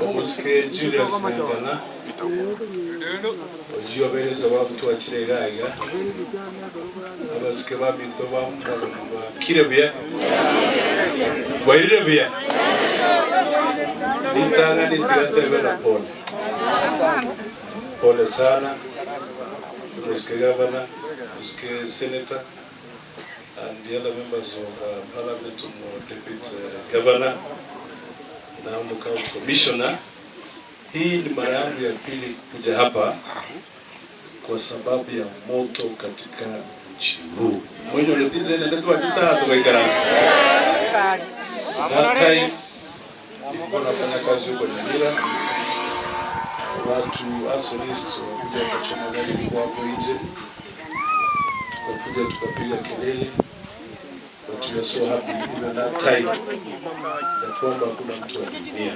Omuske Julius Nyankana ojiwa bene sababu tuachirega abaske babito bamukaba kirebya bairebya nitanga nitibela pole sana Mr. Governor, Mr. Senator, and the other members of Parliament, Deputy Governor, Nyamoko Commissioner. Hii ni mara yangu ya pili kuja hapa kwa sababu ya moto katika nchi huu. Mwenye uletile naletua kita tukaikaransi. That time, nilikuwa nafanya kazi huko Nyamira. Watu asolists wakuja wakachoma gari kwa hapo nje. Tukakuja tukapiga kelele. But we are so happy even that time ya kwamba kuna mtu wa dunia.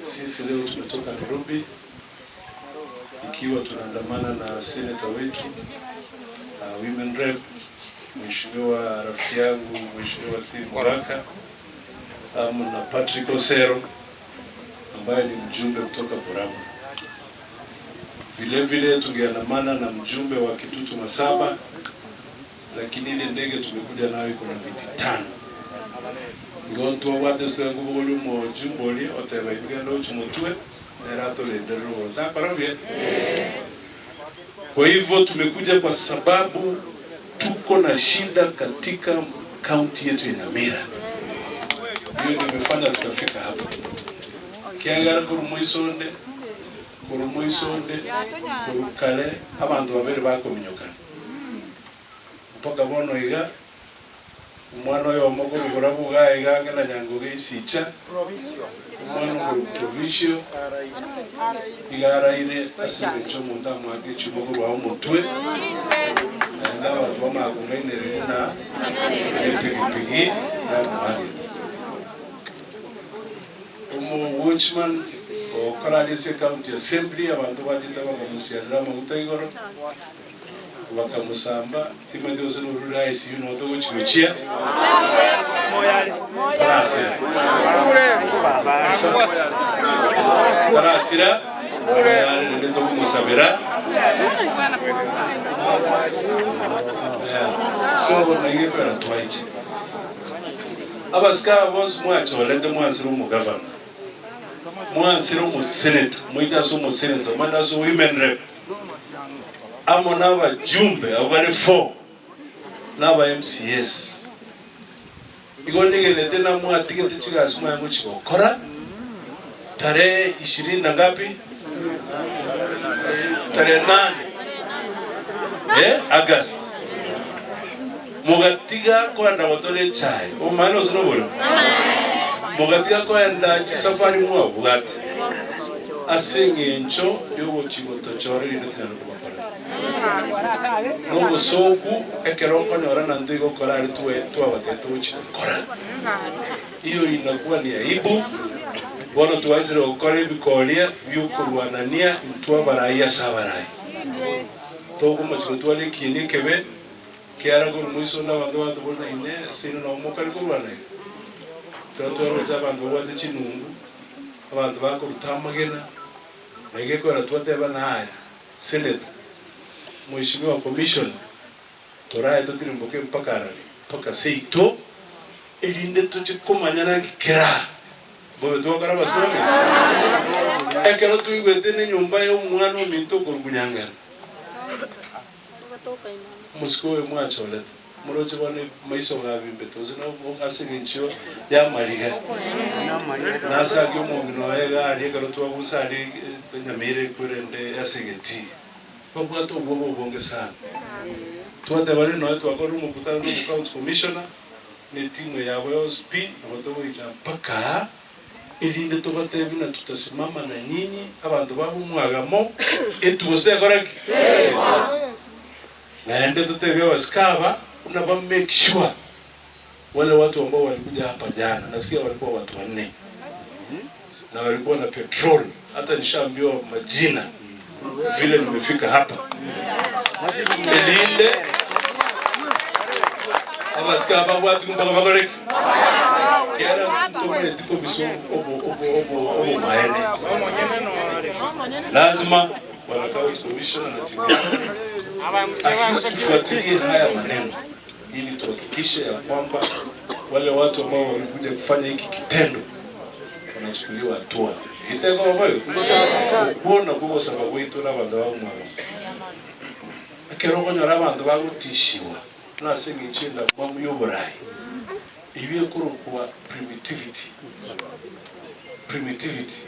Sisi leo tumetoka Nairobi ikiwa tunaandamana na senator wetu, women rep, mheshimiwa rafiki yangu, mheshimiwa Steve Moraka, na Patrick Osero ambaye ni mjumbe kutoka Buramu. Vile vile tungeandamana na mjumbe wa Kitutu Masaba, lakini ile ndege tumekuja nayo iko na viti 5. Ngonto wate sio ngubulu mo jumboli oteba igendo chumutwe na rato le ndero da parabia. Kwa hivyo tumekuja kwa sababu tuko na shida katika kaunti yetu ya Nyamira. Hiyo nimefanya tukafika hapa. Kiangara kurumuisonde kurukale abantu babere bako minyoka. Mpaka bono iga umwana yo muguru burabuga iganga na nyangoge isicha umwana provincial igara ile asire cyo munda mwake cyumuguru wa mutwe ndawa boma kungenere na epipigi na mali watchman o Karalise County Assembly abantu bagenda bakamusiyana mugutayigoro bakamusamba timedoze n'urura isi y'unodo w'kirukiya Karasira ndo kumusabira so nagiye para twaiki abasika bose mwacho lende mwansiro mu governor mwansiro mu senate mwita so mu senate manda so women rep amo naba jumbe abane 4 naba MCS igondegele tena mwatikete chigasuma yangu chikokora tarehe 20 na ngapi tarehe 8 August mugatiga kwa ndagotole chai umano zinobulo mugatiga kwa nda safari mwa bugati asengencho yobo chigoto chore ine tinano kubakora no soku ekeroko ni orana ndigo kora ari tuwa wateto chikora iyo inakuwa ni aibu bono tuwazire gukora ibikoria byukurwanania intwa baraya sabarai togo machiko twale kini kebe kiara guru muiso na bantu bona ine sino na umukari kurwana twatwaro cy'abantu bade kinungu abantu bakurutamagena nage kora twateba naaya senator mheshimiwa commission toraye totirimboke mpaka seito elinde tuchikomanyana kera bobe twakara basome ekero tuigwete ne nyumba yo mwana ominto kurugunyangana muskowe mwachole muroje bone maiso ngabimbe tozina asingincho ya mariga nasa gyo mungino ega ari karo twabusali Nyamire kurende asigeti babwa to bobo bonge sana twade bari no twakora umukutano no county commissioner ne timu ya WSP abato mpaka elinde tobatebi na tutasimama na nyinyi abantu Bomwagamo etuose koraki naende tutebe waskaba unaba make sure wale watu ambao walikuja hapa jana, nasikia walikuwa watu 4 na walikuwa na petrol. Hata nishaambiwa majina vile nimefika hapa. Elinde abasika watu mpaka mabariki kiara mtume tiko biso obo maene lazima wanakao commission na timu tufuatilie haya maneno ili tuhakikishe ya kwamba wale watu ambao walikuja kufanya hiki kitendo wanachukuliwa hatua. Kitendo ambayo kuona kwa sababu yetu na bantu wangu akero nyora bantu bagutishiwa na singi chinda mamu yoborai ibiye kurukwa primitivity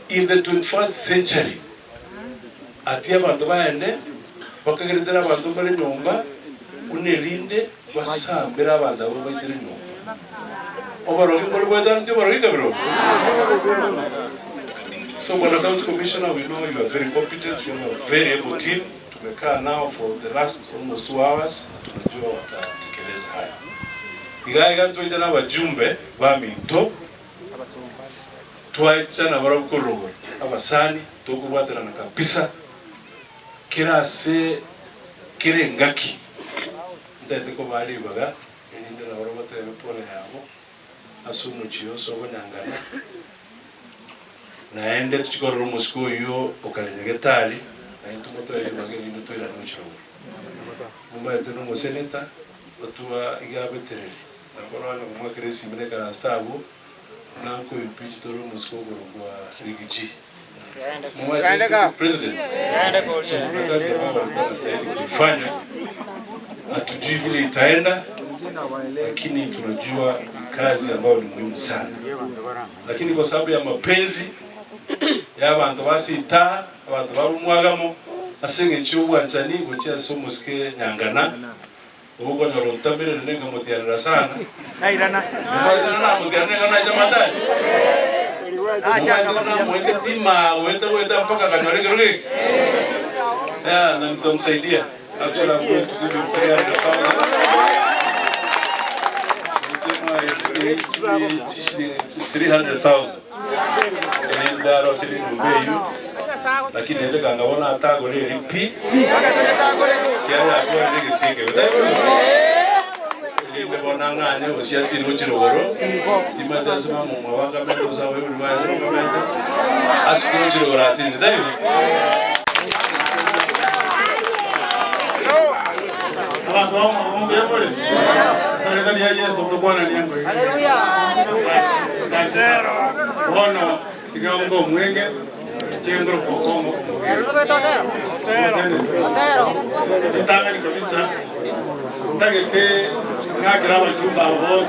in the 21st century ati abantu baende bakagerera abantu bari nyumba unelinde basambira abantu abo bagire nyumba obarogi bari bwatanze barogi kabiro. So when the county commissioner, we know you are very competent, you are a very able team. Tumekaa now for the last almost 2 hours. Tunajua watatekeleza haya. Igaiga tuende na wajumbe ba minto. Tuacha na barabukuru. Abasani tukubwatira na kabisa. Kirase kirengaki. Ndete ko bali baga. Ninde na barabutera pole yabo. Asumu chiyo so Nyankana. Naende tuchikorora musiko yo okalenyegetali na intumotore bageni nutwira n'ucho mumete no seneta otua igabetere na korana mu kresi mine kana sabu na ko impeach toro musiko gorwa rigiji mumete president yaenda kwa kufanya hatujui vile itaenda, lakini tunajua kazi ambayo ni muhimu sana. Lakini kwa sababu ya mapenzi ya abantu basita abantu Bomwagamo asenge chuwa nchani gocha somuske Nyankana uko na rotamire nenga mutiara sana nairana mutiara na jamatani na mwende tima wenda mpaka kanyorege ya na nitamsaidia actually I'm going to give him 300,000 and that was in Ubeyu lakini ndio kangaona atago ile lipi ya kwa ile sike ile bonanga ne osiati no chirogoro imada sema mu wanga mendo za wewe ni sema mendo asiko chirogoro asini ndio serikali ya Yesu mtukwana niango. Haleluya. Bono kigongo mwenge chengro kokongo. Tanga ni kabisa. Tanga ke ngagira wachumba boss.